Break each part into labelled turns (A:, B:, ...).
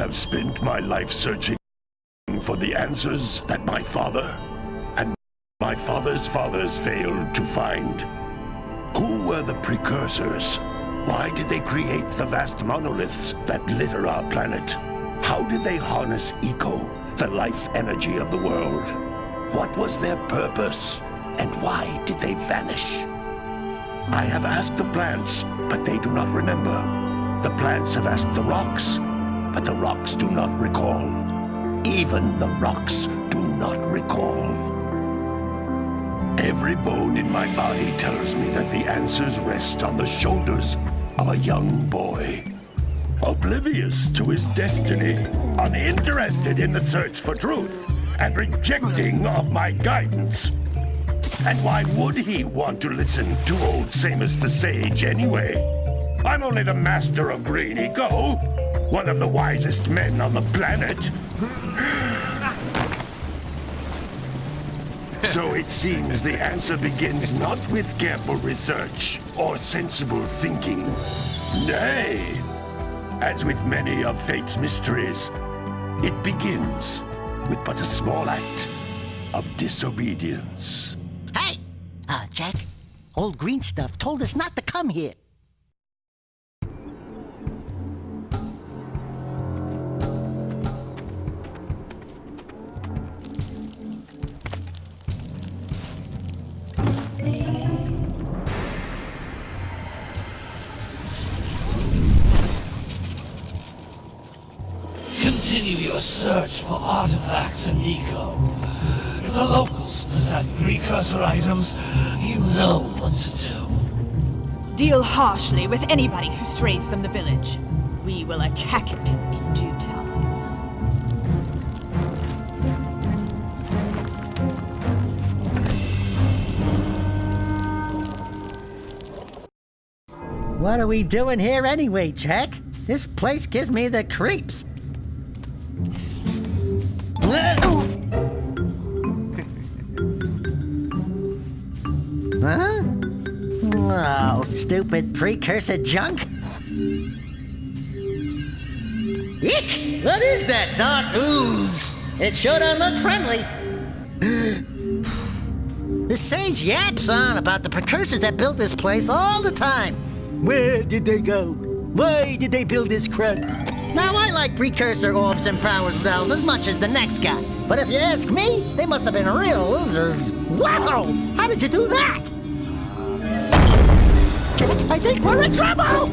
A: have spent my life searching for the answers that my father and my father's fathers failed to find. Who were the precursors? Why did they create the vast monoliths that litter our planet? How did they harness eco, the life energy of the world? What was their purpose? And why did they vanish? I have asked the plants, but they do not remember. The plants have asked the rocks, but the rocks do not recall. Even the rocks do not recall. Every bone in my body tells me that the answers rest on the shoulders of a young boy. Oblivious to his destiny, uninterested in the search for truth, and rejecting of my guidance. And why would he want to listen to old Samus the Sage anyway? I'm only the master of green eco, one of the wisest men on the planet. So it seems the answer begins not with careful research or sensible thinking. Nay, as with many of fate's mysteries, it begins with but a small act of disobedience.
B: Hey! Jak, old green stuff told us not to come here.
C: Continue your search for artifacts and eco. If the locals possess precursor items, you know what to do.
D: Deal harshly with anybody who strays from the village. We will attack it in due time.
B: What are we doing here anyway, Jak? This place gives me the creeps. Huh? Oh, stupid precursor junk. Eek! What is that dark ooze? It sure don't look friendly. The sage yaps on about the precursors that built this place all the time. Where did they go? Why did they build this crud? Now, I like precursor orbs and power cells as much as the next guy. But if you ask me, they must have been real losers. Wow! How did you do that? I think we're in trouble!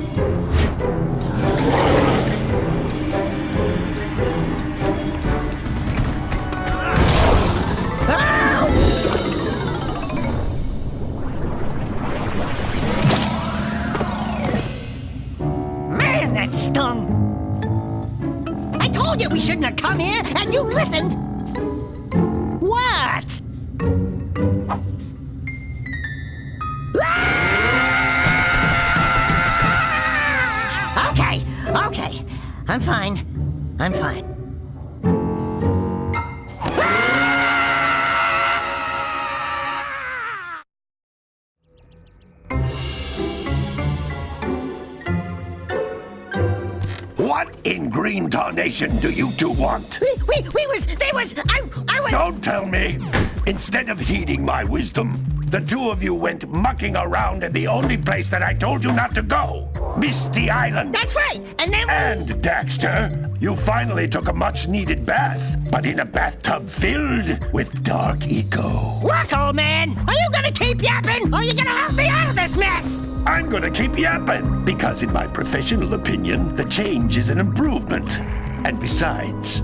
B: Man, that stung! I told you we shouldn't have come here, and you listened! What? Okay. I'm fine.
A: What in green tarnation do you two want?
B: I was...
A: Don't tell me! Instead of heeding my wisdom, the two of you went mucking around in the only place that I told you not to go. Misty Island.
B: That's right, and then...
A: And, Daxter, you finally took a much-needed bath, but in a bathtub filled with dark eco.
B: Look, old man, are you gonna keep yapping, or are you gonna help me out of this mess?
A: I'm gonna keep yapping, because in my professional opinion, the change is an improvement. And besides,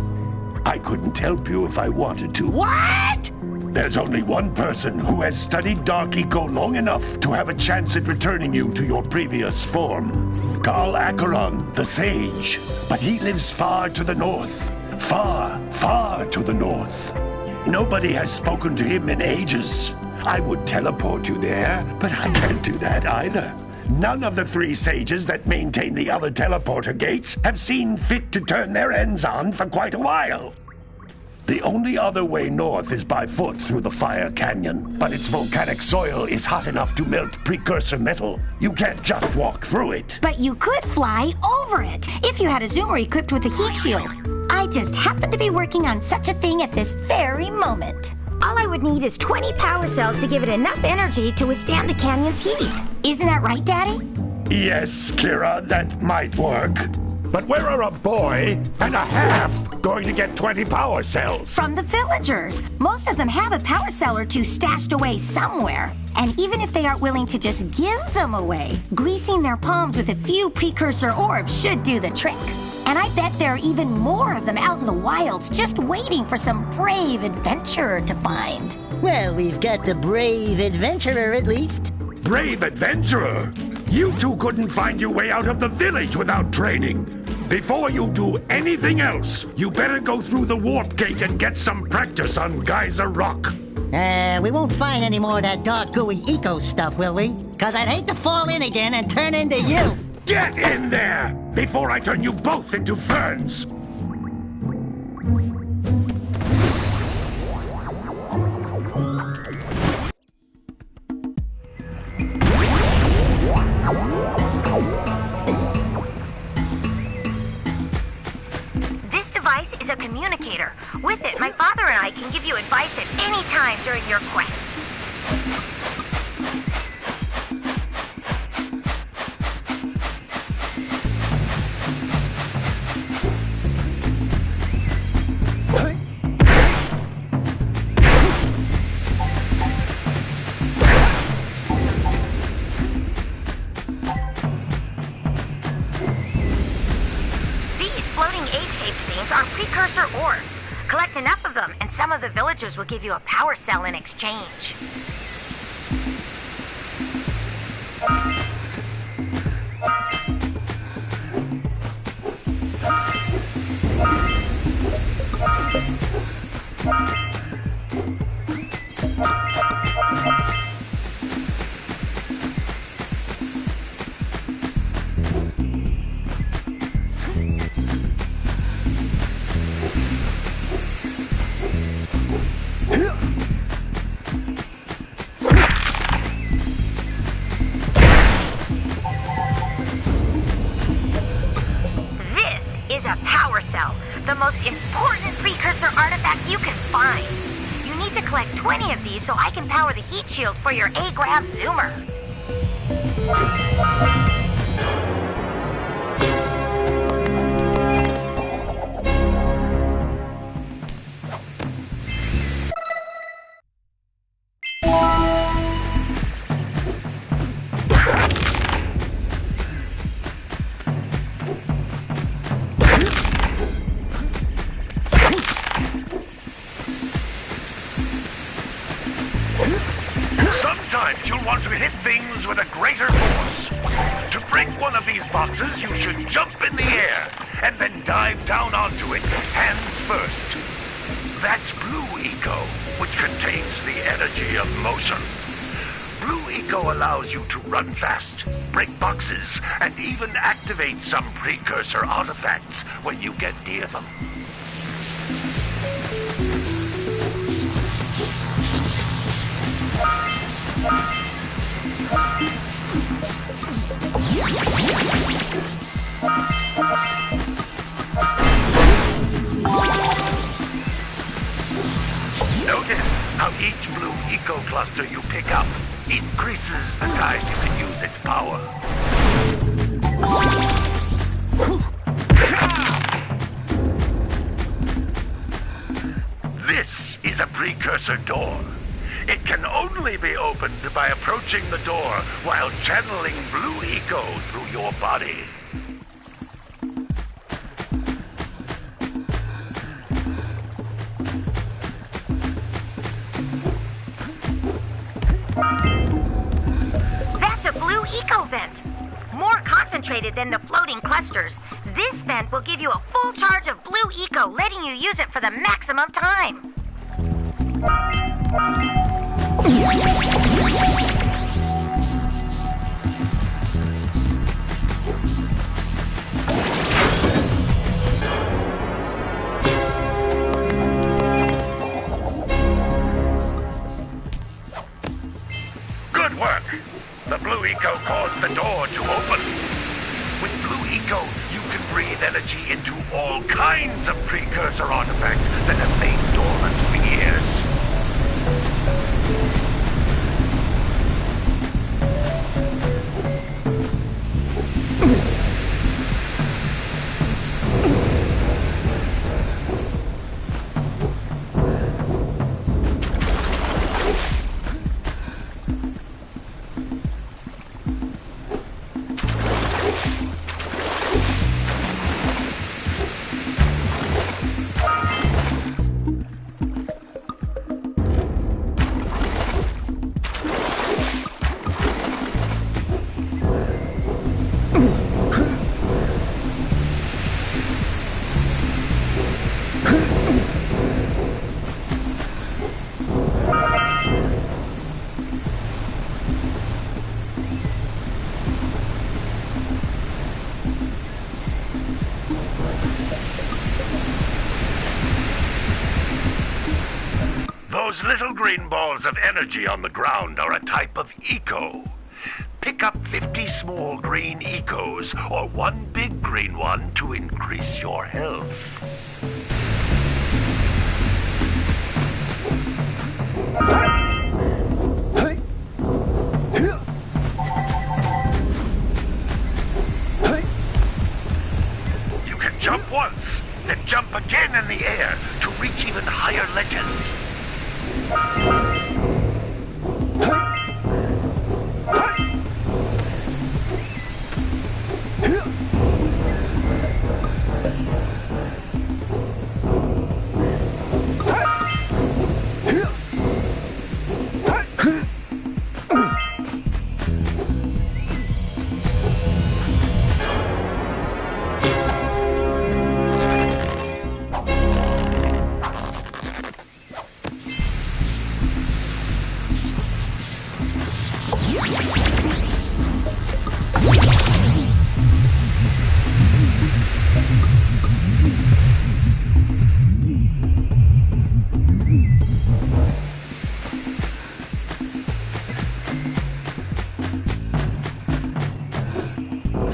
A: I couldn't help you if I wanted to.
B: What?
A: There's only one person who has studied Dark Eco long enough to have a chance at returning you to your previous form. Carl Acheron, the Sage. But he lives far to the north. Far, far to the north. Nobody has spoken to him in ages. I would teleport you there, but I can't do that either. None of the three sages that maintain the other teleporter gates have seen fit to turn their ends on for quite a while. The only other way north is by foot through the Fire Canyon, but its volcanic soil is hot enough to melt precursor metal. You can't just walk through it.
E: But you could fly over it if you had a zoomer equipped with a heat shield. I just happen to be working on such a thing at this very moment. All I would need is 20 power cells to give it enough energy to withstand the canyon's heat. Isn't that right, Daddy?
A: Yes, Kira, that might work. But where are a boy and a half going to get 20 power cells?
E: From the villagers. Most of them have a power cell or two stashed away somewhere. And even if they aren't willing to just give them away, greasing their palms with a few precursor orbs should do the trick. And I bet there are even more of them out in the wilds just waiting for some brave adventurer to find.
B: Well, we've got the brave adventurer at least.
A: Brave adventurer? You two couldn't find your way out of the village without training. Before you do anything else, you better go through the warp gate and get some practice on Geyser Rock.
B: We won't find any more of that dark gooey eco stuff, will we? Because I'd hate to fall in again and turn into you.
A: Get in there before I turn you both into ferns.
E: Is a communicator. With it, my father and I can give you advice at any time during your quest. Are precursor orbs. Collect enough of them, and some of the villagers will give you a power cell in exchange. The most important precursor artifact you can find. You need to collect 20 of these so I can power the heat shield for your A-Grav zoomer.
A: Sometimes you'll want to hit things with a greater force. To break one of these boxes, you should jump in the air and then dive down onto it, hands first. That's Blue Eco, which contains the energy of motion. Blue Eco allows you to run fast, break boxes, and even activate some precursor artifacts when you get near them. Notice how each Blue Eco cluster you pick up increases the time you can use its power. This is a precursor door. It can only be opened by approaching the door while channeling Blue Eco through your body.
E: That's a Blue Eco vent. More concentrated than the floating clusters. This vent will give you a full charge of Blue Eco, letting you use it for the maximum time.
A: work. The blue eco caused the door to open. With blue eco, you can breathe energy into all kinds of precursor artifacts that have lain dormant for years. Those little green balls of energy on the ground are a type of eco. Pick up 50 small green ecos, or one big green one to increase your health. You can jump once, then jump again in the air to reach even higher ledges.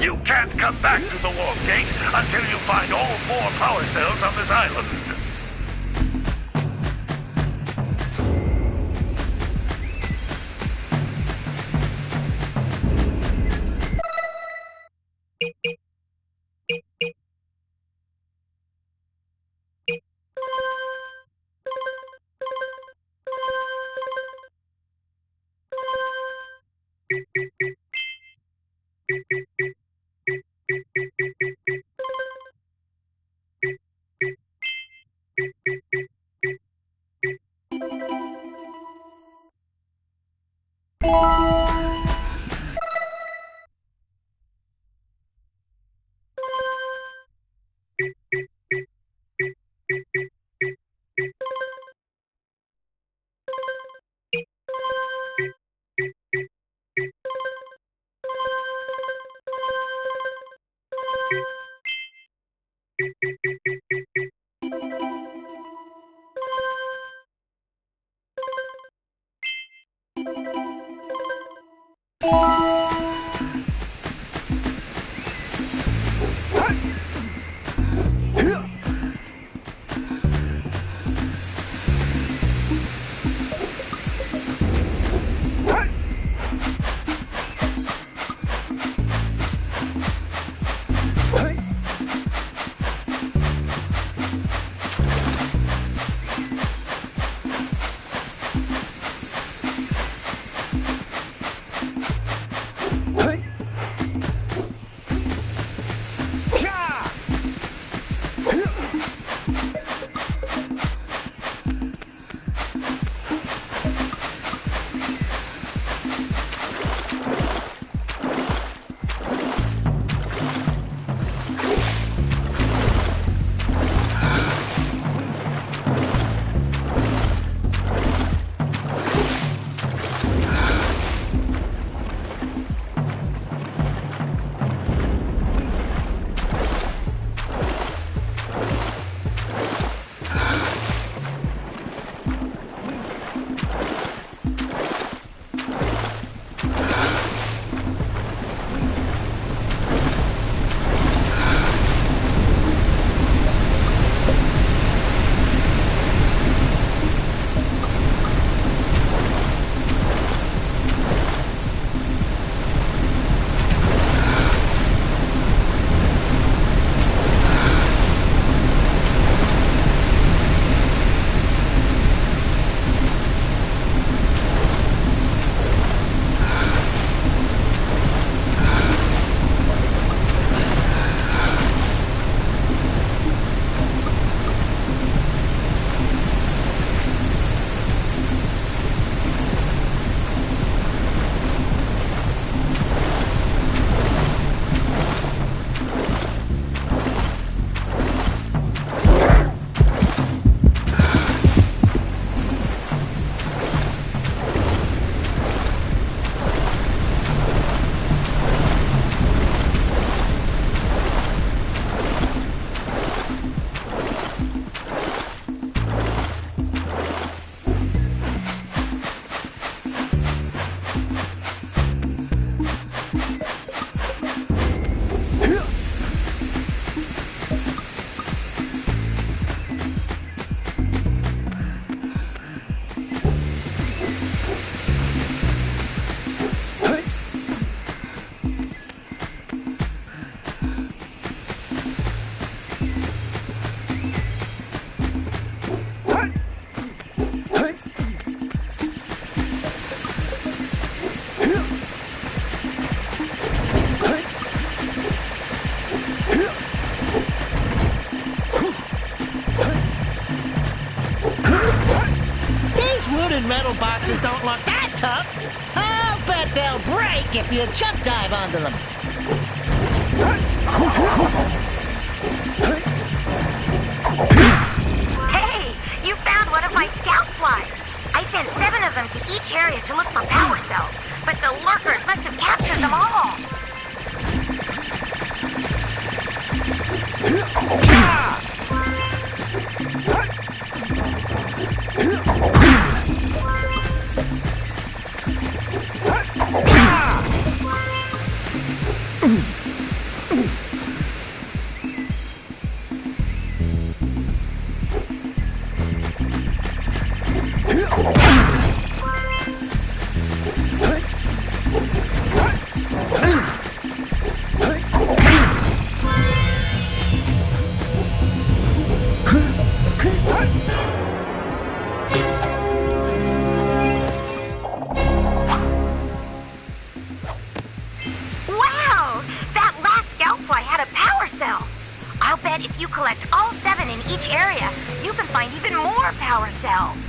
A: You can't come back through the warp gate until you find all 4 power cells on this island.
B: if you jump dive onto them.
E: Hey, you found one of my scout flies. I sent 7 of them to each area to look for power cells, but the lurkers must have captured them all. Wow! That last scout fly had a power cell. I'll bet if you collect all 7 in each area, you can find even more power cells.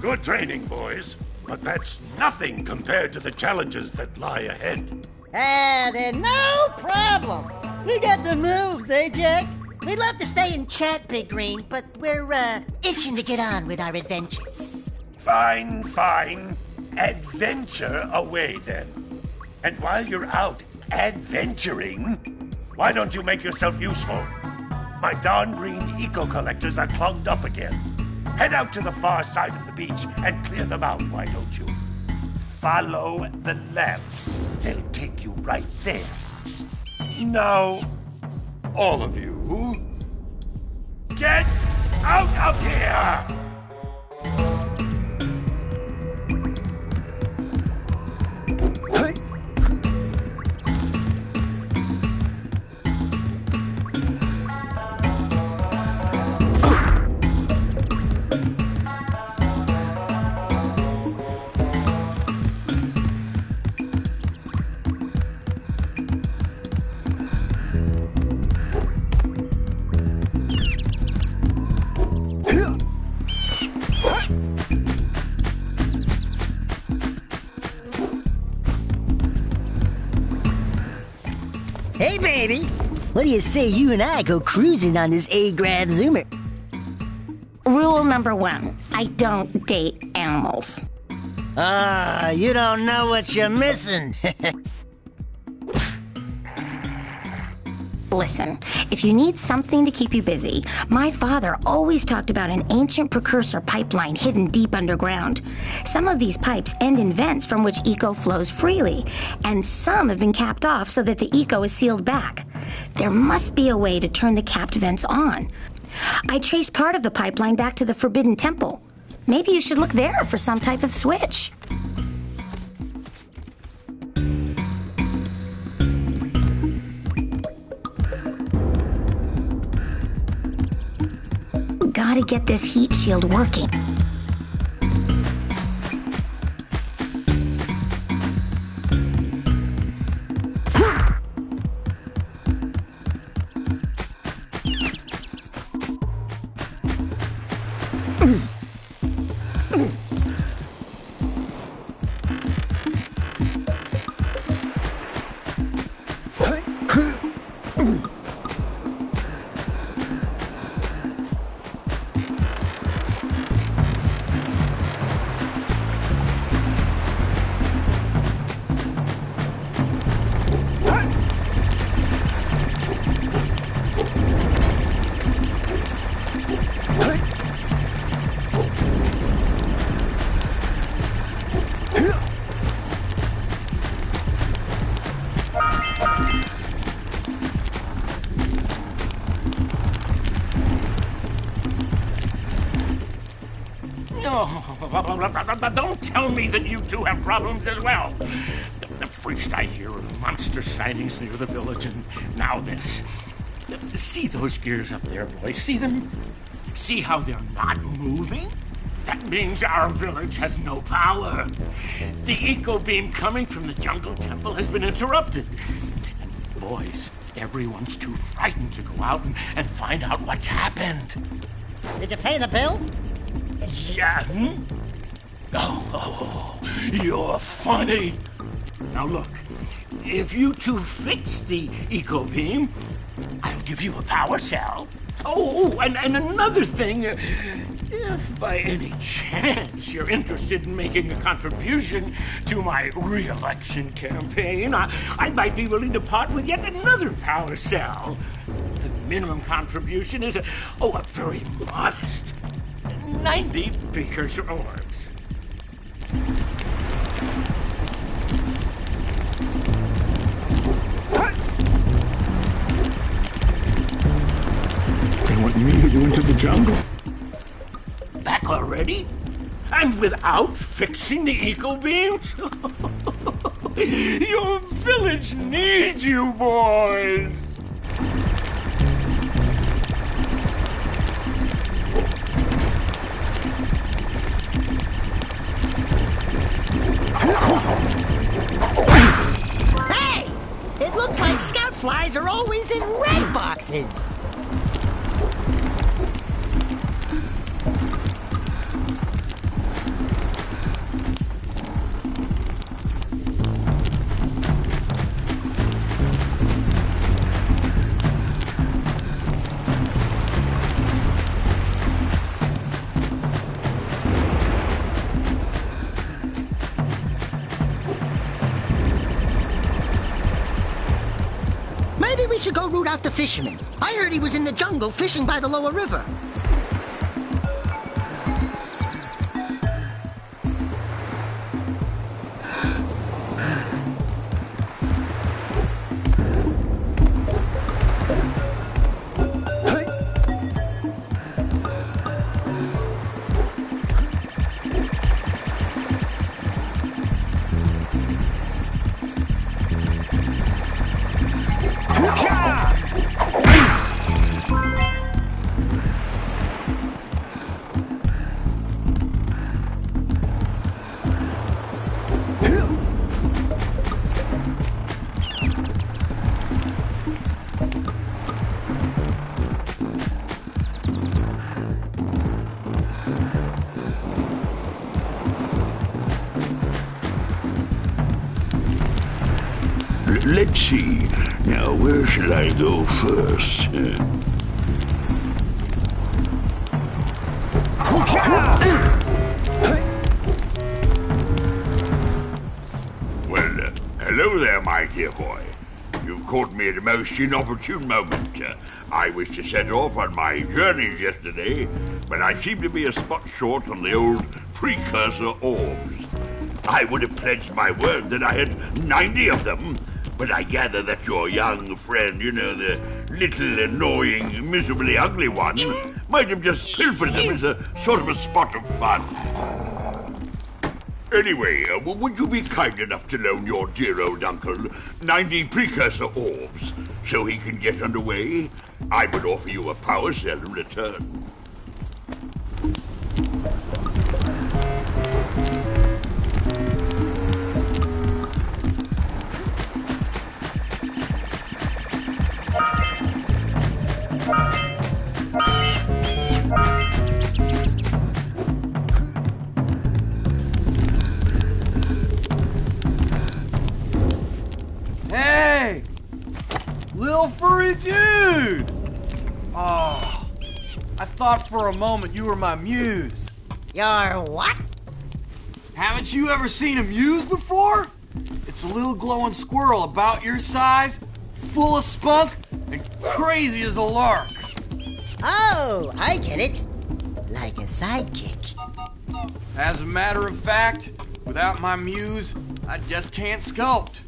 A: Good training, boys. But that's nothing compared to the challenges that lie ahead.
B: Then no problem. We got the moves, eh, Jack? We'd love to stay and chat, Big Green, but we're, itching to get on with our adventures.
A: Fine, fine. Adventure away, then. And while you're out adventuring, why don't you make yourself useful? My darn green eco-collectors are clogged up again. Head out to the far side of the beach and clear them out, why don't you? Follow the lamps. They'll take you right there. Now, all of you, get out of here!
B: Hey, baby. What do you say you and I go cruising on this A-Grav Zoomer?
E: Rule number 1, I don't date animals.
B: Ah, you don't know what you're missing.
E: Listen, if you need something to keep you busy, my father always talked about an ancient precursor pipeline hidden deep underground. Some of these pipes end in vents from which eco flows freely, and some have been capped off so that the eco is sealed back. There must be a way to turn the capped vents on. I traced part of the pipeline back to the Forbidden Temple. Maybe you should look there for some type of switch. Gotta get this heat shield working.
F: Don't tell me that you two have problems as well. First I hear of monster sightings near the village, and now this. See those gears up there, boys? See them? See how they're not moving? That means our village has no power. The eco beam coming from the jungle temple has been interrupted. And boys, everyone's too frightened to go out and find out what's happened.
B: Did you pay the bill?
F: Yeah. Oh, you're funny. Now look, if you two fix the eco beam, I'll give you a power cell. Oh, and another thing, if by any chance you're interested in making a contribution to my re-election campaign, I might be willing to part with yet another power cell. The minimum contribution is a very modest 90 precursor orbs.
A: Then what you mean to go into the jungle?
F: Back already? And without fixing the eco beams? Your village needs you, boys!
B: Hey! It looks like scout flies are always in red boxes. Maybe we should go root out the fisherman. I heard he was in the jungle fishing by the lower river.
A: let's see. Now, where shall I go first? Well, hello there, my dear boy. You've caught me at a most inopportune moment. I was to set off on my journeys yesterday, but I seem to be a spot short on the old precursor orbs. I would have pledged my word that I had 90 of them, but I gather that your young friend, you know, the little, annoying, miserably ugly one, might have just pilfered them as a sort of a spot of fun. Anyway, would you be kind enough to loan your dear old uncle 90 precursor orbs so he can get underway? I would offer you a power cell in return.
G: Hey! Little furry dude! Oh, I thought for a moment you were my muse.
B: Your what?
G: Haven't you ever seen a muse before? It's a little glowing squirrel about your size, full of spunk, and crazy as a lark.
B: Oh, I get it. Like a sidekick.
G: As a matter of fact, without my muse, I just can't sculpt.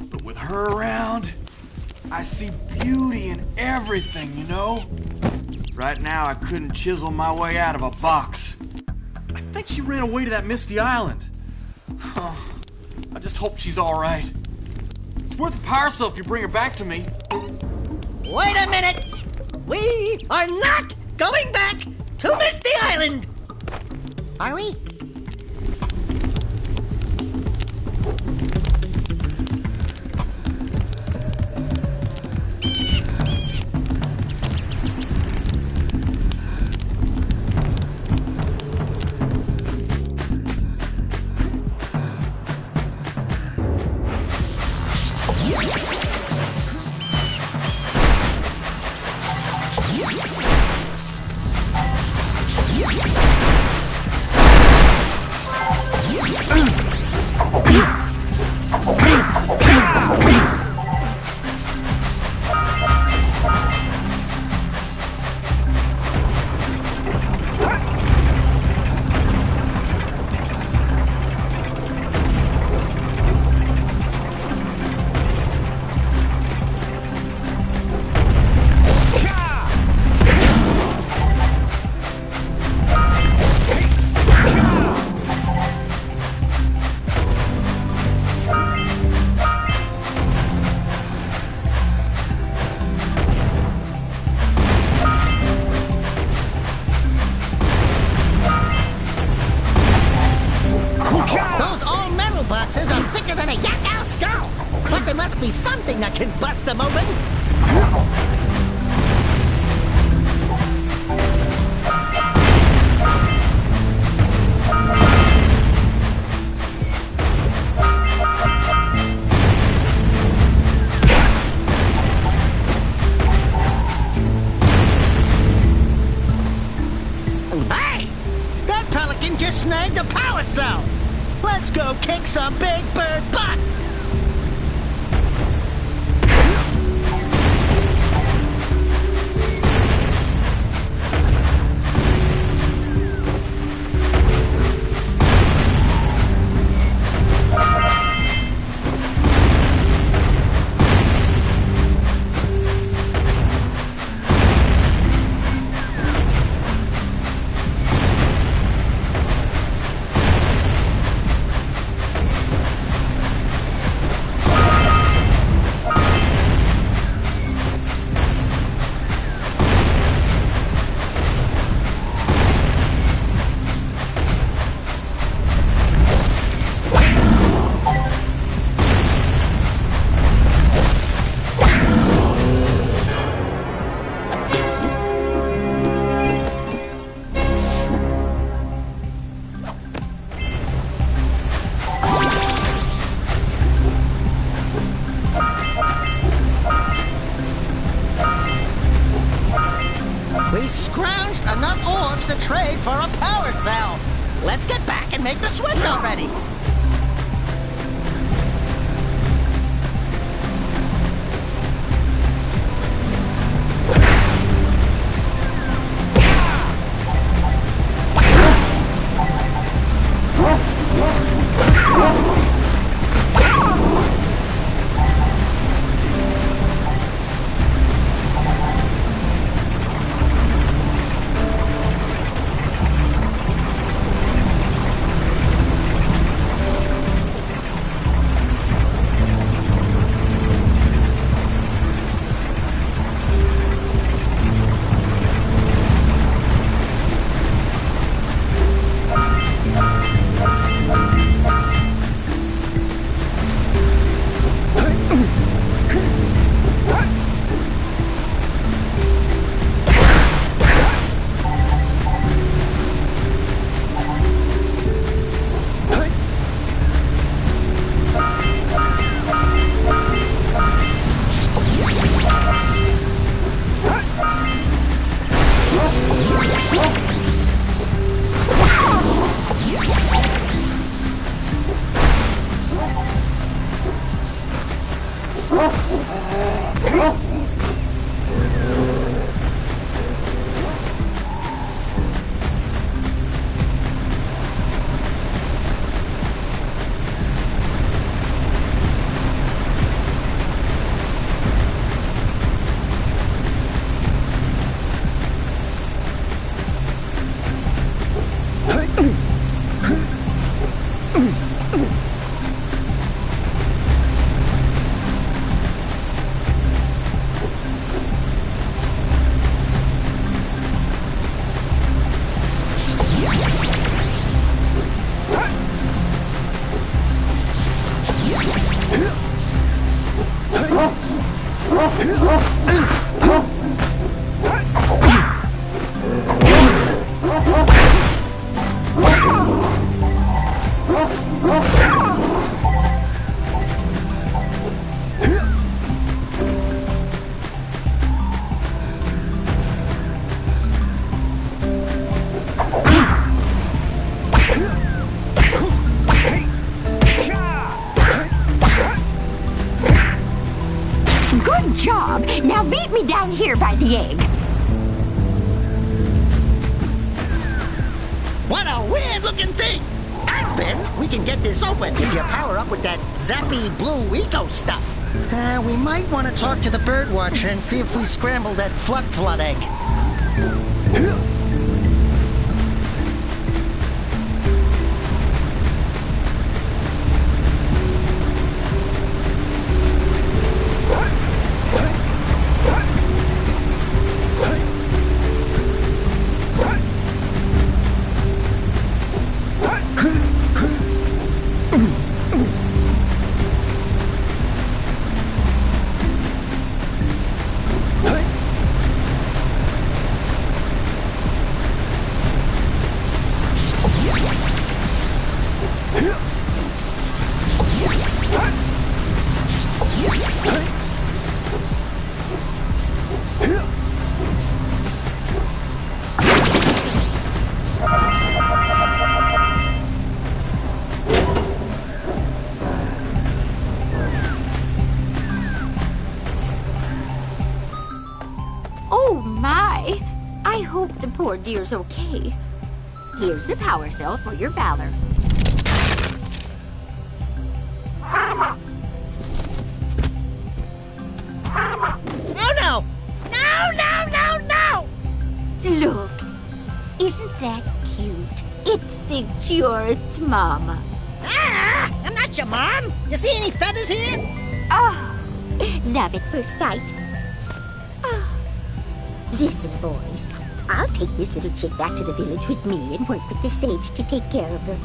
G: But with her around, I see beauty in everything, you know? Right now, I couldn't chisel my way out of a box. I think she ran away to that misty island. I just hope she's all right. It's worth a power cell if you bring her back to me.
B: Wait a minute! We are not going back to Misty Island! Are we? Boxes are thicker than a yak-owl skull, but there must be something that can bust them open. Hey! That pelican just snagged a power cell! Let's go kick some big bird butt! we scrounged enough orbs to trade for a power cell. Let's get back and make the switch already.
E: Good job! Now meet me down here by the egg.
B: What a weird-looking thing! I'll bet we can get this open if you power up with that zappy blue eco stuff. We might want to talk to the bird watcher and see if we scramble that flood egg.
E: Oh my! I hope the poor dear's okay. Here's a power cell for your valor.
B: Oh no! No, no, no, no!
E: Look, isn't that cute? It thinks you're its mama.
B: Ah! I'm not your mom! You see any feathers here?
E: Oh, love at first sight. Oh. Listen, boys, I'll take this little chick back to the village with me and work with the sage to take care of her.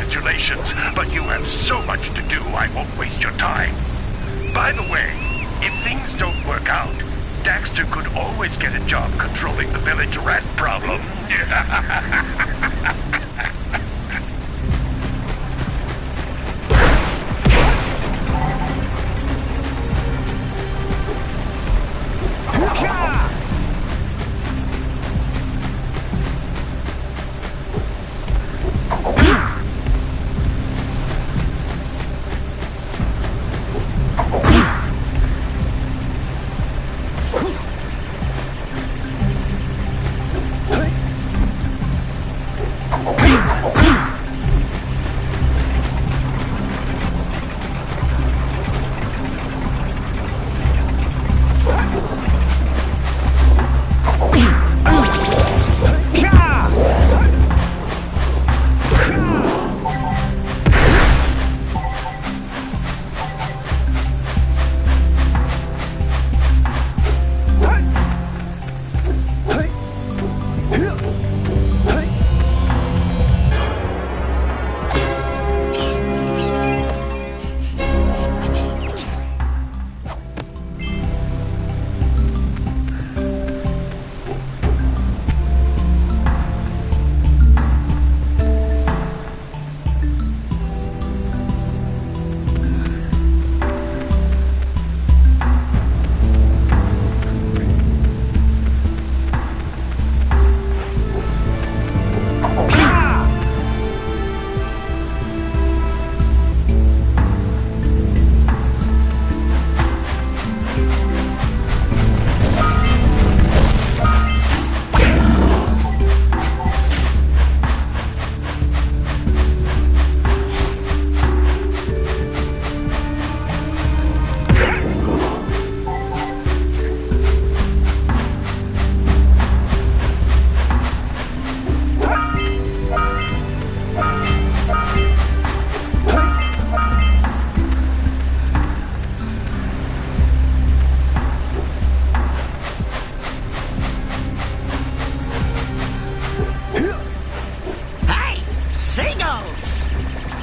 A: Congratulations, but you have so much to do, I won't waste your time. By the way, if things don't work out, Daxter could always get a job controlling the village rat problem.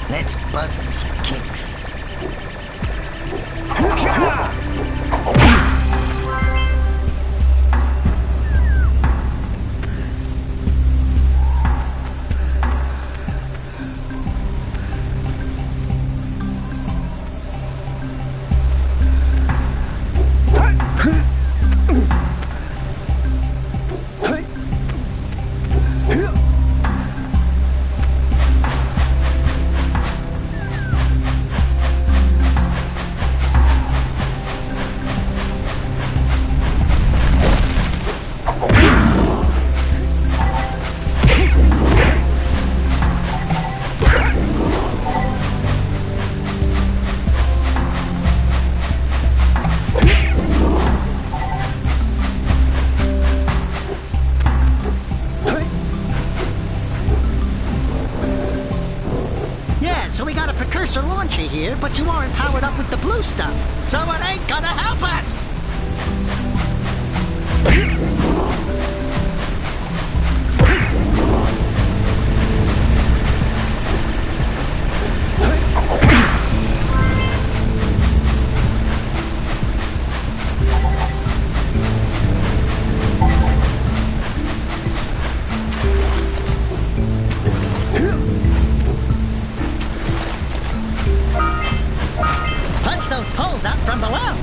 B: Let's buzz him for kicks. So we got a precursor launcher here, but you aren't powered up with the blue stuff. So it ain't gonna help us! Punch those poles up from below.